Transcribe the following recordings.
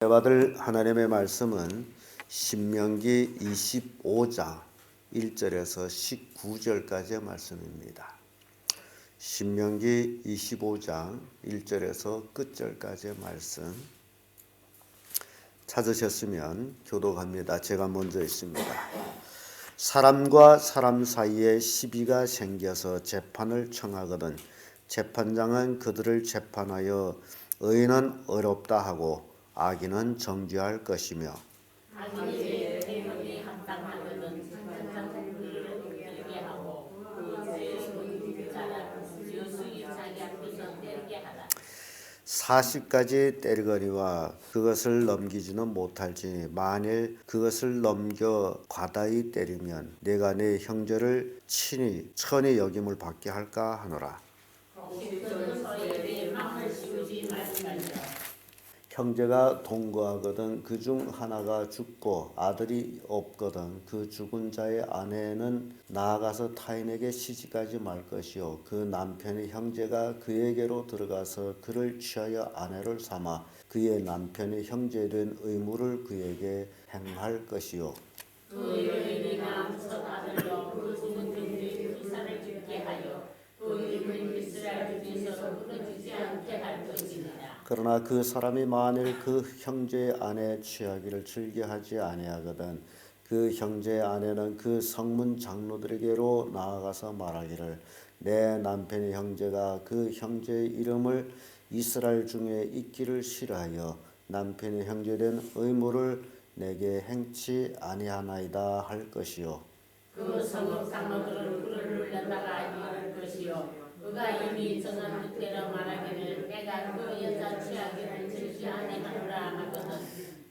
받을 하나님의 말씀은 신명기 25장 1절에서 19절까지의 말씀입니다. 신명기 25장 1절에서 끝절까지의 말씀 찾으셨으면 교독합니다. 제가 먼저 있습니다. 사람과 사람 사이에 시비가 생겨서 재판을 청하거든 재판장은 그들을 재판하여 의인은 의롭다 하고 악인은 정죄할 것이며 악인의 대문이 합당하거든 재판장은 그를 들게 하고 그 죄의 본인을 자라 지어수이 자기 앞에서 때리게 하라. 40가지 때리거니와 그것을 넘기지는 못할지니 만일 그것을 넘겨 과다히 때리면 내가 내 형제를 천히 여김을 받게 할까 하노라. 형제가 동거하거든 그 중 하나가 죽고 아들이 없거든 그 죽은 자의 아내는 나아가서 타인에게 시집가지 말 것이요 그 남편의 형제가 그에게로 들어가서 그를 취하여 아내를 삼아 그의 남편의 형제된 의무를 그에게 행할 것이요 그 여인이나 첫 아들로 그 죽은 종들의 후사를 죽게 하여 그 이름을 이스라엘 중에서 끊어지지 않게 할 것이니라. 그러나 그 사람이 만일 그 형제의 아내 취하기를 즐겨하지 아니하거든 그 형제의 아내는 그 성문 장로들에게로 나아가서 말하기를 내 남편의 형제가 그 형제의 이름을 이스라엘 중에 있기를 싫어하여 남편의 형제된 의무를 내게 행치 아니하나이다 할 것이요 그 성읍 장로들은 그를 놀렸다가 이럴 것이요 그가 이미 정한 뜻대로 말하기를 내가 그 여자 취하기를 즐지 아니하노라 하거든.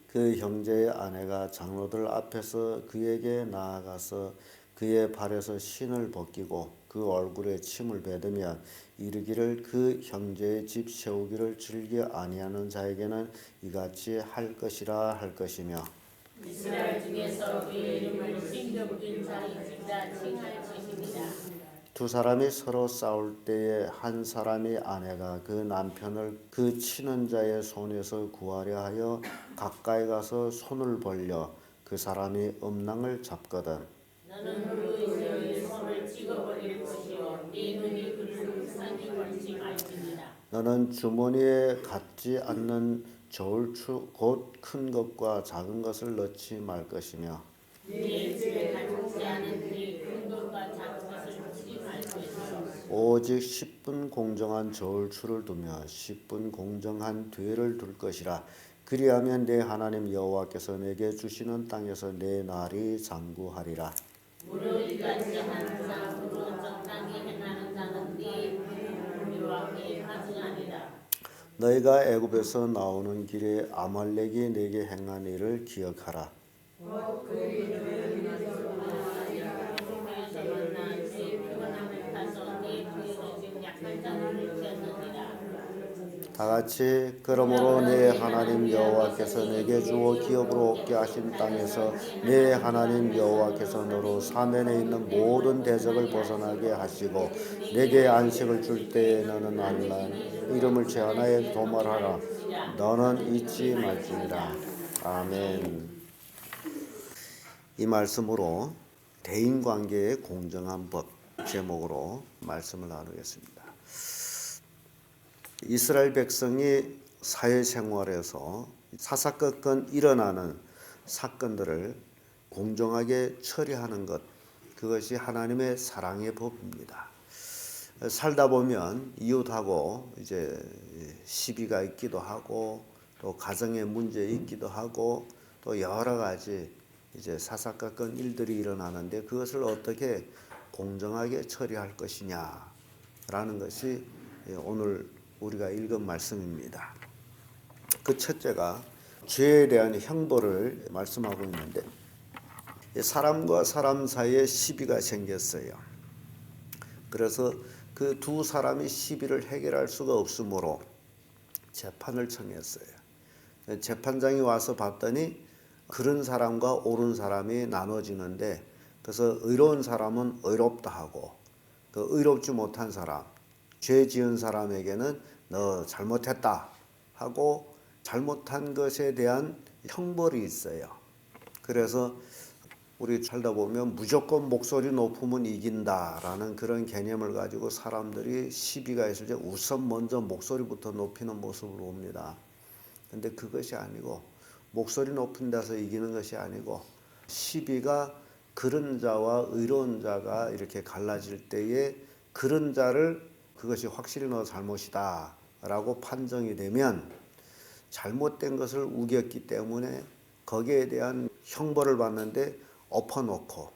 그 형제의 아내가 장로들 앞에서 그에게 나아가서 그의 발에서 신을 벗기고 그 얼굴에 침을 뱉으며 이르기를 그 형제의 집 세우기를 즐겨 아니하는 자에게는 이같이 할 것이라 할 것이며 이스라엘 중에서 그의 이름을 신격인 자이지라 칭할 것입니다. 두 사람이 서로 싸울 때에 한 사람이 아내가 그 남편을 그 치는 자의 손에서 구하려 하여 가까이 가서 손을 벌려 그 사람이 음낭을 잡거든 너는 그 여인의 손을 찍어버릴 것이요 네 눈이 그를 불쌍히 걸지 말지니라. 너는 주머니에 갖지 않는 저울추 곧 큰 것과 작은 것을 넣지 말 것이며 네 집에 갖지 않은 큰 것과 작은 것을 넣지 말 것이요 오직 10분 공정한 저울추를 두며 10분 공정한 뒤를 둘 것이라 그리하면 내 하나님 여호와께서 내게 주시는 땅에서 내 날이 장구하리라. 무릇 이같이 하는 자로 적당히 행하는 자는 네 여호와께 하지하니라. 너희가 애굽에서 나오는 길에 아말렉이 내게 행한 일을 기억하라. 다 같이 그러므로 내 하나님 여호와께서 내게 주어 기업으로 얻게 하신 땅에서 내 하나님 여호와께서 너로 사면에 있는 모든 대적을 벗어나게 하시고 내게 안식을 줄 때에 너는 알라 이름을 제 하나에 도말하라 너는 잊지 말지니라. 아멘. 이 말씀으로 대인관계의 공정한 법 제목으로 말씀을 나누겠습니다. 이스라엘 백성이 사회생활에서 사사건건 일어나는 사건들을 공정하게 처리하는 것, 그것이 하나님의 사랑의 법입니다. 살다 보면 이웃하고 이제 시비가 있기도 하고 또 가정의 문제 있기도 하고 또 여러 가지 이제 사사건건 일들이 일어나는데 그것을 어떻게 공정하게 처리할 것이냐라는 것이 오늘 우리가 읽은 말씀입니다. 그 첫째가 죄에 대한 형벌을 말씀하고 있는데 사람과 사람 사이에 시비가 생겼어요. 그래서 그 두 사람이 시비를 해결할 수가 없으므로 재판을 청했어요. 재판장이 와서 봤더니 그런 사람과 옳은 사람이 나눠지는데 그래서 의로운 사람은 의롭다 하고 그 의롭지 못한 사람 죄 지은 사람에게는 너 잘못했다 하고 잘못한 것에 대한 형벌이 있어요. 그래서 우리 살다 보면 무조건 목소리 높으면 이긴다라는 그런 개념을 가지고 사람들이 시비가 있을 때 우선 먼저 목소리부터 높이는 모습을 봅니다. 근데 그것이 아니고 목소리 높은 데서 이기는 것이 아니고 시비가 그런 자와 의로운 자가 이렇게 갈라질 때에 그런 자를 그것이 확실히 너 잘못이다 라고 판정이 되면 잘못된 것을 우겼기 때문에 거기에 대한 형벌을 받는데 엎어놓고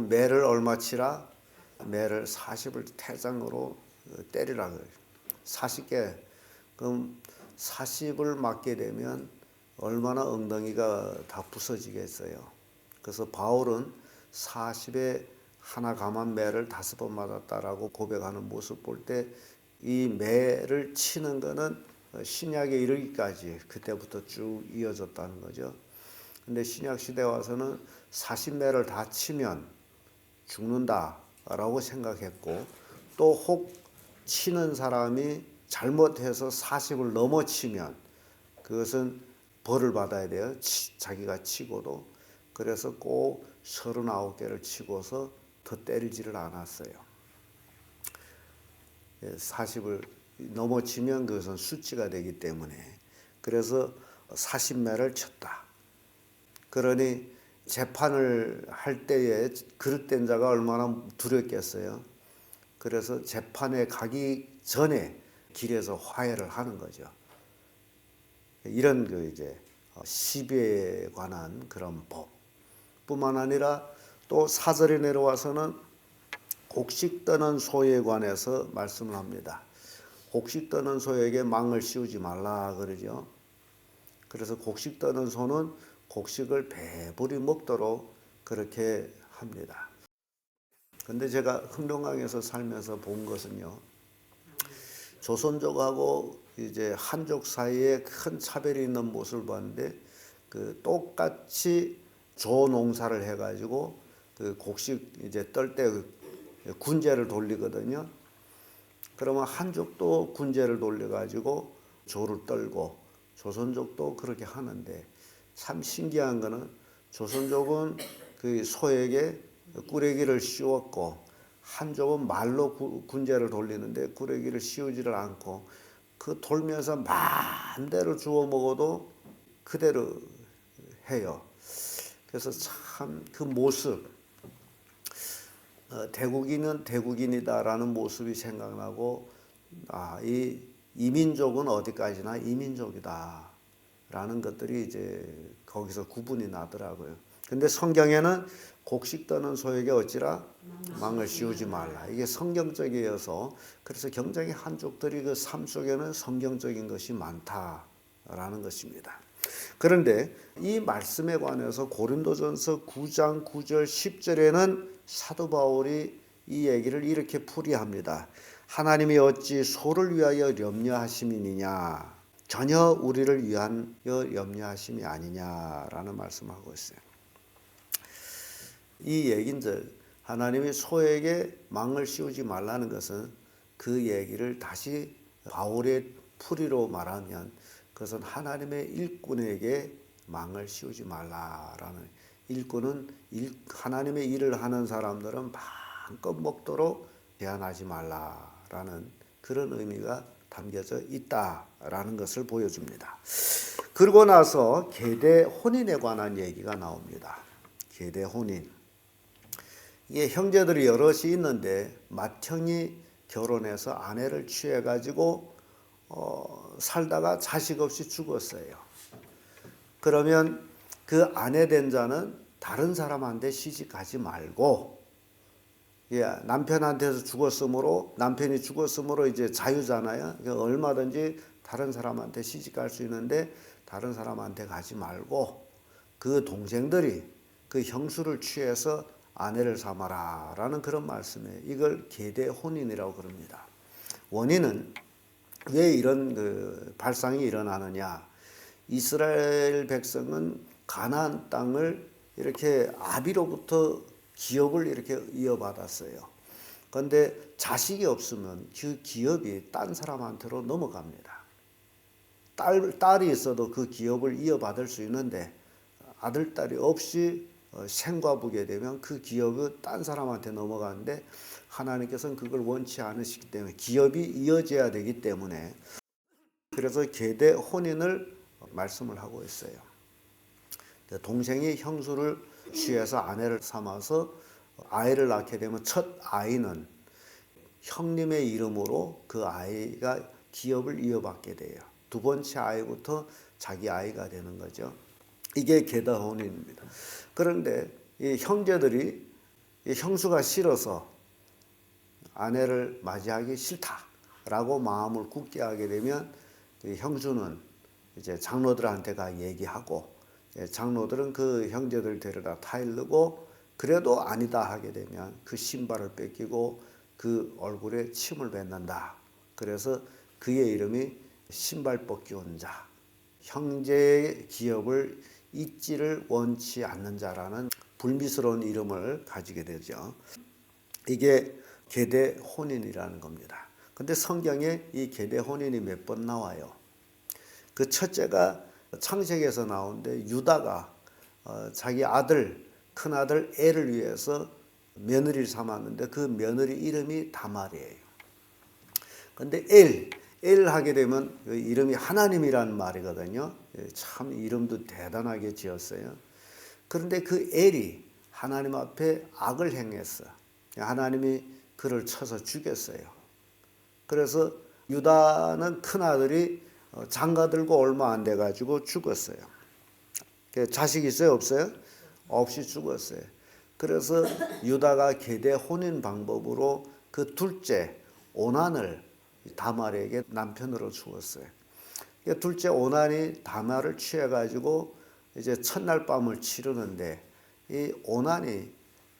매를 얼마 치라? 매를 40을 태장으로 때리라 그래요. 40개. 그럼 40을 맞게 되면 얼마나 엉덩이가 다 부서지겠어요. 그래서 바울은 40에 하나 감한 매를 5번 맞았다라고 고백하는 모습 볼 때 이 매를 치는 거는 신약에 이르기까지 그때부터 쭉 이어졌다는 거죠. 근데 신약 시대 와서는 40매를 다 치면 죽는다라고 생각했고 또 혹 치는 사람이 잘못해서 40을 넘어치면 그것은 벌을 받아야 돼요. 자기가 치고도. 그래서 꼭 39개를 치고서 더 때리지를 않았어요. 40을 넘어치면 그것은 수치가 되기 때문에. 그래서 40매를 쳤다. 그러니 재판을 할 때에 그릇된 자가 얼마나 두렵겠어요. 그래서 재판에 가기 전에 길에서 화해를 하는 거죠. 이런 그 이제 시비에 관한 그런 법뿐만 아니라 또 4절에 내려와서는 곡식 떠는 소에 관해서 말씀을 합니다. 곡식 떠는 소에게 망을 씌우지 말라 그러죠. 그래서 곡식 떠는 소는 곡식을 배불리 먹도록 그렇게 합니다. 근데 제가 흑룡강에서 살면서 본 것은요. 조선족하고 이제 한족 사이에 큰 차별이 있는 모습을 봤는데 그 똑같이 조 농사를 해가지고 그 곡식 이제 떨 때 군제를 돌리거든요. 그러면 한족도 군제를 돌려가지고 조를 떨고 조선족도 그렇게 하는데 참 신기한 거는 조선족은 그 소에게 꾸레기를 씌웠고 한족은 말로 군제를 돌리는데 꾸레기를 씌우지를 않고 그 돌면서 마음대로 주워 먹어도 그대로 해요. 그래서 참 그 모습 대국인은 대국인이다라는 모습이 생각나고 이 이민족은 어디까지나 이민족이다라는 것들이 이제 거기서 구분이 나더라고요. 근데 성경에는 곡식 떠는 소에게 어찌라 망을 씌우지 말라. 이게 성경적이어서 그래서 굉장히 한족들이 그 삶 속에는 성경적인 것이 많다라는 것입니다. 그런데 이 말씀에 관해서 고린도전서 9장 9절 10절에는 사도 바울이 이 얘기를 이렇게 풀이합니다. 하나님이 어찌 소를 위하여 염려하심이니냐 전혀 우리를 위하여 염려하심이 아니냐라는 말씀하고 있어요. 이 얘기인즉 하나님이 소에게 망을 씌우지 말라는 것은 그 얘기를 다시 바울의 풀이로 말하면 그것은 하나님의 일꾼에게 망을 씌우지 말라라는 일꾼은 하나님의 일을 하는 사람들은 마음껏 먹도록 제한하지 말라라는 그런 의미가 담겨져 있다라는 것을 보여줍니다. 그러고 나서 계대 혼인에 관한 얘기가 나옵니다. 계대 혼인. 이게 형제들이 여럿이 있는데 맏형이 결혼해서 아내를 취해가지고 살다가 자식 없이 죽었어요. 그러면 그 아내 된 자는 다른 사람한테 시집가지 말고 남편한테서 죽었으므로 남편이 죽었으므로 이제 자유잖아요. 얼마든지 다른 사람한테 시집갈 수 있는데 다른 사람한테 가지 말고 그 동생들이 그 형수를 취해서 아내를 삼아라라는 그런 말씀이에요. 이걸 계대 혼인이라고 그럽니다. 원인은 왜 이런 그 발상이 일어나느냐? 이스라엘 백성은 가나안 땅을 이렇게 아비로부터 기업을 이렇게 이어받았어요. 그런데 자식이 없으면 그 기업이 딴 사람한테로 넘어갑니다. 딸이 있어도 그 기업을 이어받을 수 있는데 아들, 딸이 없이 생과부게 되면 그 기업이 딴 사람한테 넘어가는데 하나님께서는 그걸 원치 않으시기 때문에 기업이 이어져야 되기 때문에 그래서 계대 혼인을 말씀을 하고 있어요. 동생이 형수를 취해서 아내를 삼아서 아이를 낳게 되면 첫 아이는 형님의 이름으로 그 아이가 기업을 이어받게 돼요. 두 번째 아이부터 자기 아이가 되는 거죠. 이게 계대 혼인입니다. 그런데 이 형제들이 이 형수가 싫어서 아내를 맞이하기 싫다라고 마음을 굳게 하게 되면 형수는 이제 장로들한테 가 얘기하고 장로들은 그 형제들 데려다 타일르고 그래도 아니다 하게 되면 그 신발을 뺏기고 그 얼굴에 침을 뱉는다. 그래서 그의 이름이 신발 벗기운 자, 형제의 기업을 잊지를 원치 않는 자라는 불미스러운 이름을 가지게 되죠. 이게 계대 혼인이라는 겁니다. 근데 성경에 이 계대 혼인이 몇 번 나와요. 그 첫째가 창세기에서 나오는데 유다가 자기 아들, 큰아들 엘을 위해서 며느리를 삼았는데 그 며느리 이름이 다말이에요. 근데 엘 하게 되면 그 이름이 하나님이라는 말이거든요. 참 이름도 대단하게 지었어요. 그런데 그 엘이 하나님 앞에 악을 행했어. 하나님이 그를 쳐서 죽였어요. 그래서 유다는 큰아들이 장가 들고 얼마 안 돼가지고 죽었어요. 자식 있어요? 없어요? 없이 죽었어요. 그래서 유다가 계대 혼인 방법으로 그 둘째 오난을 다말에게 남편으로 주었어요. 둘째 오난이 다말을 취해가지고 이제 첫날 밤을 치르는데 이 오난이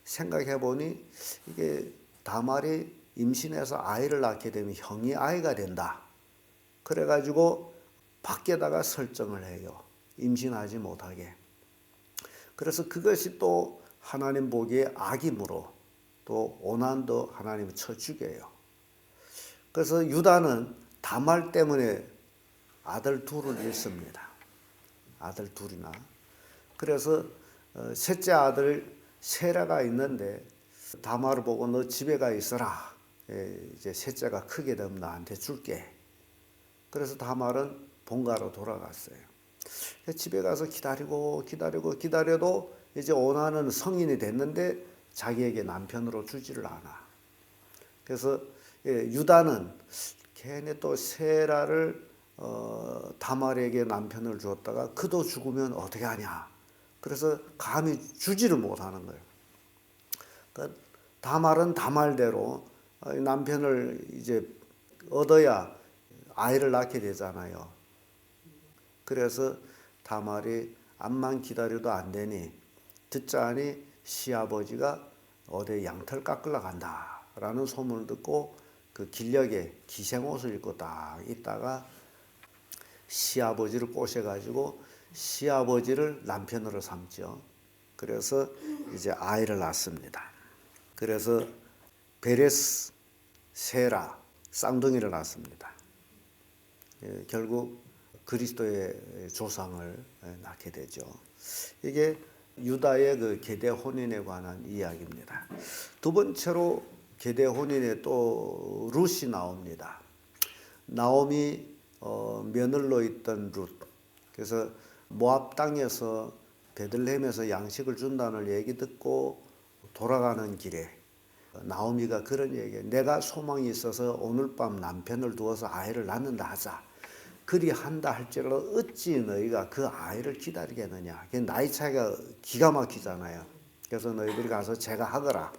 생각해 보니 이게 다말이 임신해서 아이를 낳게 되면 형이 아이가 된다. 그래가지고 밖에다가 설정을 해요. 임신하지 못하게. 그래서 그것이 또 하나님 보기에 악이므로 또 오난도 하나님이 쳐 죽여요. 그래서 유다는 다말 때문에 아들 둘을 잃습니다. 아들 둘이나. 그래서 셋째 아들 세라가 있는데 다말을 보고 너 집에 가 있어라. 이제 셋째가 크게 되면 나한테 줄게. 그래서 다말은 본가로 돌아갔어요. 집에 가서 기다려도 이제 오나는 성인이 됐는데 자기에게 남편으로 주지를 않아. 그래서 유다는 걔네 또 세라를 다말에게 남편을 주었다가 그도 죽으면 어떻게 하냐. 그래서 감히 주지를 못하는 거예요. 그러니까 다말은 다말대로 남편을 이제 얻어야 아이를 낳게 되잖아요. 그래서 다말이 암만 기다려도 안 되니 듣자니 시아버지가 어디 양털 깎으러 간다라는 소문을 듣고 그 길녘에 기생옷을 입고 딱 있다가 시아버지를 꼬셔가지고 시아버지를 남편으로 삼죠. 그래서 이제 아이를 낳습니다. 그래서 베레스, 세라, 쌍둥이를 낳습니다. 결국 그리스도의 조상을 낳게 되죠. 이게 유다의 그 계대 혼인에 관한 이야기입니다. 두 번째로 계대 혼인에 또 룻이 나옵니다. 나옴이 며느리로 있던 룻. 그래서 모압 땅에서 베들레헴에서 양식을 준다는 얘기 듣고 돌아가는 길에 나오미가 그런 얘기해. 내가 소망이 있어서 오늘 밤 남편을 두어서 아이를 낳는다 하자. 그리 한다 할지라도 어찌 너희가 그 아이를 기다리겠느냐. 나이 차이가 기가 막히잖아요. 그래서 너희들이 가서 제가 하거라.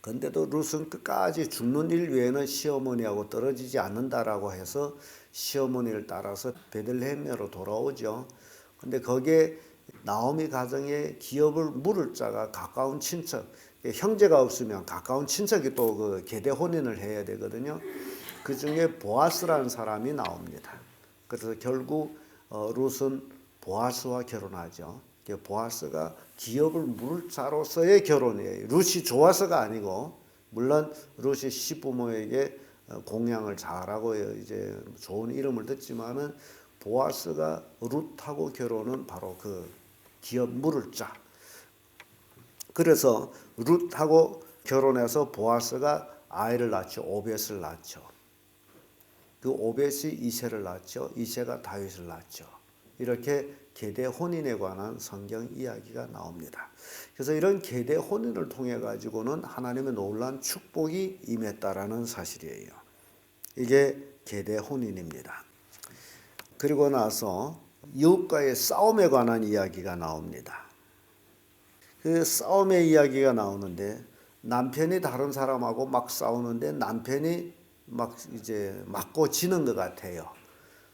근데도 룻은 끝까지 죽는 일 외에는 시어머니하고 떨어지지 않는다라고 해서 시어머니를 따라서 베들레헴으로 돌아오죠. 근데 거기에 나오미 가정에 기업을 물을 자가 가까운 친척, 형제가 없으면 가까운 친척이 또 그 계대 혼인을 해야 되거든요. 그 중에 보아스라는 사람이 나옵니다. 그래서 결국 룻은 보아스와 결혼하죠. 보아스가 기업을 물을 자로서의 결혼이에요. 룻이 좋아서가 아니고, 물론 룻이 시부모에게 공양을 잘하고 이제 좋은 이름을 듣지만은 보아스가 룻하고 결혼은 바로 그 기업 물을 자. 그래서 룻하고 결혼해서 보아스가 아이를 낳죠. 오벳을 낳죠. 그 오벳이 이새를 낳죠. 이새가 다윗을 낳죠. 이렇게 계대 혼인에 관한 성경 이야기가 나옵니다. 그래서 이런 계대 혼인을 통해 가지고는 하나님의 놀라운 축복이 임했다라는 사실이에요. 이게 계대 혼인입니다. 그리고 나서 이웃과의 싸움에 관한 이야기가 나옵니다. 그 싸움의 이야기가 나오는데 남편이 다른 사람하고 막 싸우는데 남편이 막 이제 맞고 지는 것 같아요.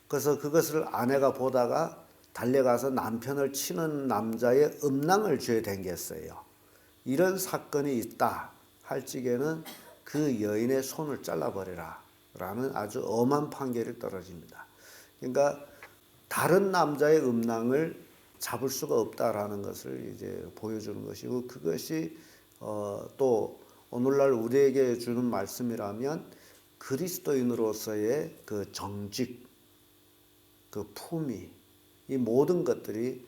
그래서 그것을 아내가 보다가 달려가서 남편을 치는 남자의 음낭을 쥐어 당겼어요. 이런 사건이 있다 할 적에는 그 여인의 손을 잘라버리라 라는 아주 엄한 판결이 떨어집니다. 그러니까 다른 남자의 음낭을 잡을 수가 없다라는 것을 이제 보여주는 것이고, 그것이 또 오늘날 우리에게 주는 말씀이라면 그리스도인으로서의 그 정직, 그 품위, 이 모든 것들이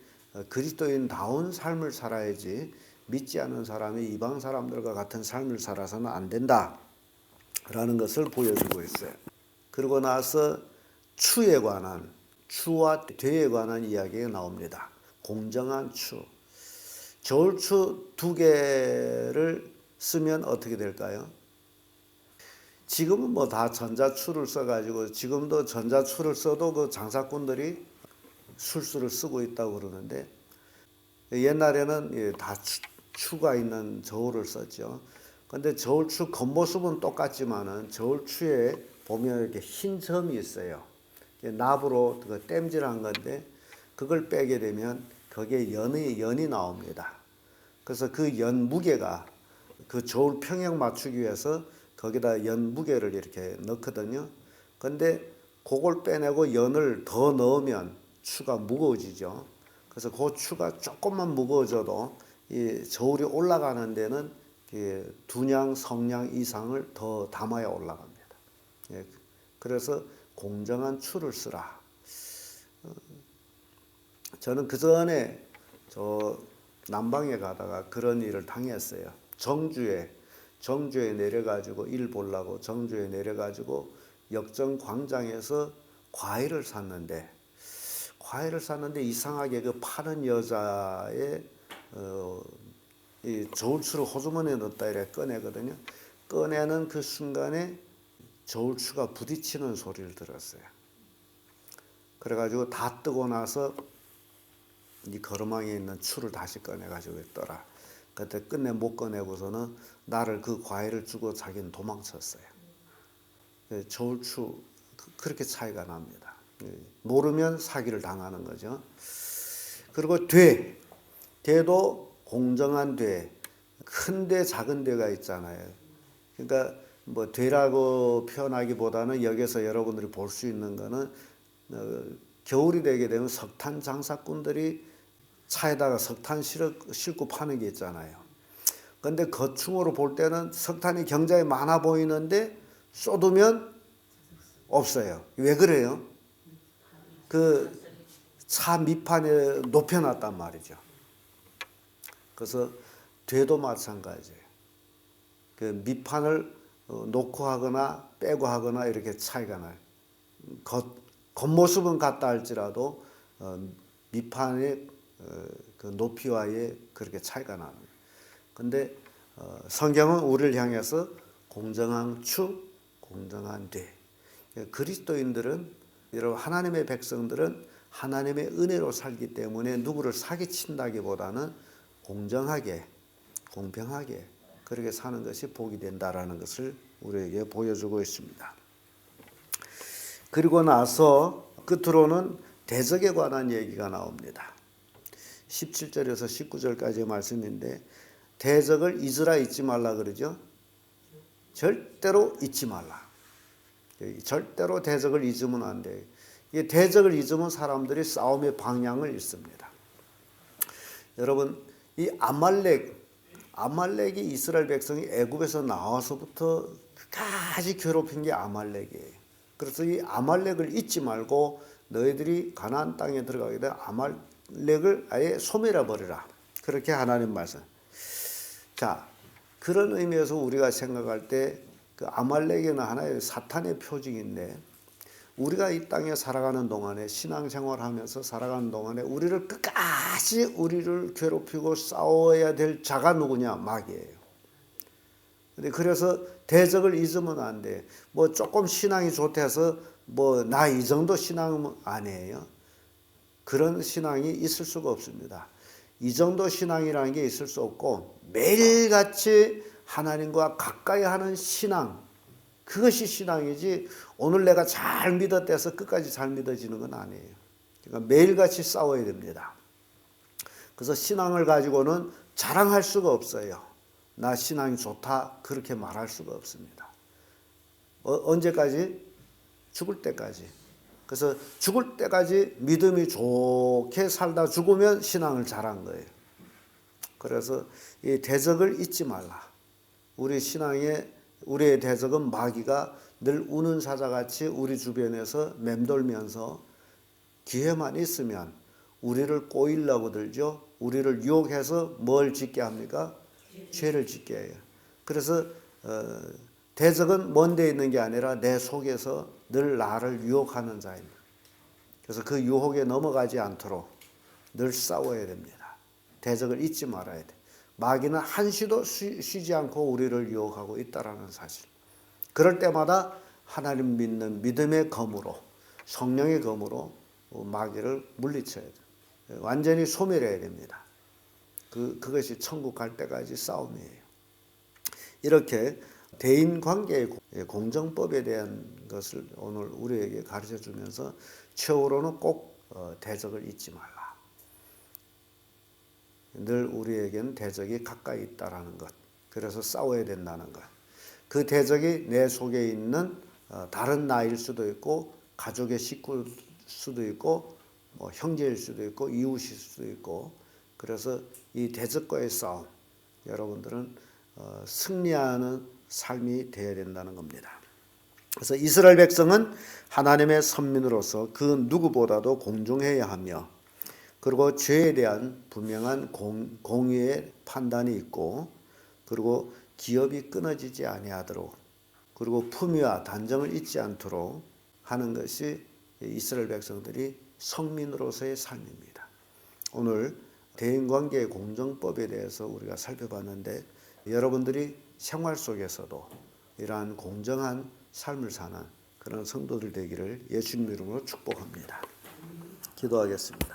그리스도인다운 삶을 살아야지 믿지 않는 사람이 이방 사람들과 같은 삶을 살아서는 안 된다라는 것을 보여주고 있어요. 그러고 나서 추에 관한, 추와 되에 관한 이야기가 나옵니다. 공정한 추. 저울추 2개를 쓰면 어떻게 될까요? 지금은 뭐 다 전자추를 써가지고 지금도 전자추를 써도 그 장사꾼들이 술수를 쓰고 있다고 그러는데, 옛날에는 다 추가 있는 저울을 썼죠. 근데 저울추 겉모습은 똑같지만은 저울추에 보면 이렇게 흰 점이 있어요. 납으로 그 땜질한 건데 그걸 빼게 되면 거기에 연이 나옵니다. 그래서 그 연 무게가 그 저울 평형 맞추기 위해서 거기다 연 무게를 이렇게 넣거든요. 근데 그걸 빼내고 연을 더 넣으면 추가 무거워지죠. 그래서 그 추가 조금만 무거워져도 이 저울이 올라가는 데는 2냥, 3냥 이상을 더 담아야 올라갑니다. 그래서 공정한 추를 쓰라. 저는 그 전에 저 남방에 가다가 그런 일을 당했어요. 정주에 내려가지고 일 보려고 정주에 내려가지고 역정 광장에서 과일을 샀는데 이상하게 그 파는 여자의 이 저울추를 호주머니에 넣었다 이래 꺼내거든요. 꺼내는 그 순간에 저울추가 부딪히는 소리를 들었어요. 그래가지고 다 뜨고 나서 이 거루망에 있는 추를 다시 꺼내가지고 있더라. 그때 끝내 못 꺼내고서는 나를 그 과일을 주고 자기는 도망쳤어요. 저울추 그렇게 차이가 납니다. 모르면 사기를 당하는 거죠. 그리고 되도 공정한 되, 큰 되, 작은 되가 있잖아요. 그러니까 뭐 되라고 표현하기보다는 여기서 여러분들이 볼 수 있는 거는 겨울이 되게 되면 석탄 장사꾼들이 차에다가 석탄 싣고 파는 게 있잖아요. 근데 거충으로 볼 때는 석탄이 경자에 많아 보이는데 쏟으면 없어요. 왜 그래요? 그 차 밑판에 높여놨단 말이죠. 그래서 되도 마찬가지예요. 그 밑판을 놓고 하거나 빼고 하거나 이렇게 차이가 나요. 겉모습은 같다 할지라도 밑판의 그 높이와의 그렇게 차이가 나는 거예요. 근데 성경은 우리를 향해서 공정한 추, 공정한 되. 그리스도인들은, 여러분 하나님의 백성들은 하나님의 은혜로 살기 때문에 누구를 사기친다기보다는 공정하게, 공평하게 그렇게 사는 것이 복이 된다라는 것을 우리에게 보여주고 있습니다. 그리고 나서 끝으로는 대적에 관한 얘기가 나옵니다. 17절에서 19절까지의 말씀인데, 대적을 잊지 말라 그러죠. 절대로 잊지 말라. 절대로 대적을 잊으면 안 돼요. 이 대적을 잊으면 사람들이 싸움의 방향을 잃습니다. 여러분, 이 아말렉이 이스라엘 백성이 애굽에서 나와서부터 끝까지 괴롭힌 게 아말렉이에요. 그래서 이 아말렉을 잊지 말고 너희들이 가나안 땅에 들어가게 되면 아말렉을 아예 소멸해 버리라. 그렇게 하나님 말씀. 자, 그런 의미에서 우리가 생각할 때 그 아말렉에는 하나의 사탄의 표징인데 우리가 이 땅에 살아가는 동안에 신앙생활하면서 살아가는 동안에 우리를 끝까지 우리를 괴롭히고 싸워야 될 자가 누구냐? 마귀예요. 근데 그래서 대적을 잊으면 안 돼. 뭐 조금 신앙이 좋대서 뭐 나 이 정도 신앙은 아니에요. 그런 신앙이 있을 수가 없습니다. 이 정도 신앙이라는 게 있을 수 없고 매일같이 하나님과 가까이 하는 신앙, 그것이 신앙이지 오늘 내가 잘 믿었다 해서 끝까지 잘 믿어지는 건 아니에요. 그러니까 매일같이 싸워야 됩니다. 그래서 신앙을 가지고는 자랑할 수가 없어요. 나 신앙이 좋다 그렇게 말할 수가 없습니다. 언제까지? 죽을 때까지. 그래서 죽을 때까지 믿음이 좋게 살다 죽으면 신앙을 잘한 거예요. 그래서 이 대적을 잊지 말라. 우리 신앙의 우리의 대적은 마귀가 늘 우는 사자같이 우리 주변에서 맴돌면서 기회만 있으면 우리를 꼬이려고 들죠. 우리를 유혹해서 뭘 짓게 합니까? 죄를 짓게 해요. 그래서 대적은 먼 데 있는 게 아니라 내 속에서 늘 나를 유혹하는 자입니다. 그래서 그 유혹에 넘어가지 않도록 늘 싸워야 됩니다. 대적을 잊지 말아야 돼. 마귀는 한시도 쉬지 않고 우리를 유혹하고 있다라는 사실. 그럴 때마다 하나님 믿는 믿음의 검으로, 성령의 검으로 마귀를 물리쳐야 돼요. 완전히 소멸해야 됩니다. 그것이 천국 갈 때까지 싸움이에요. 이렇게 대인관계의 공정법에 대한 것을 오늘 우리에게 가르쳐 주면서 최후로는 꼭 대적을 잊지 말라. 늘 우리에겐 대적이 가까이 있다라는 것. 그래서 싸워야 된다는 것. 그 대적이 내 속에 있는 다른 나일 수도 있고 가족의 식구일 수도 있고 뭐 형제일 수도 있고 이웃일 수도 있고 그래서 이 대적과의 싸움 여러분들은 승리하는 삶이 되어야 된다는 겁니다. 그래서 이스라엘 백성은 하나님의 선민으로서 그 누구보다도 공정해야 하며 그리고 죄에 대한 분명한 공의의 판단이 있고 그리고 기업이 끊어지지 아니하도록 그리고 품위와 단정을 잊지 않도록 하는 것이 이스라엘 백성들이 성민으로서의 삶입니다. 오늘 대인관계의 공정법에 대해서 우리가 살펴봤는데 여러분들이 생활 속에서도 이러한 공정한 삶을 사는 그런 성도들 되기를 예수님 이름으로 축복합니다. 기도하겠습니다.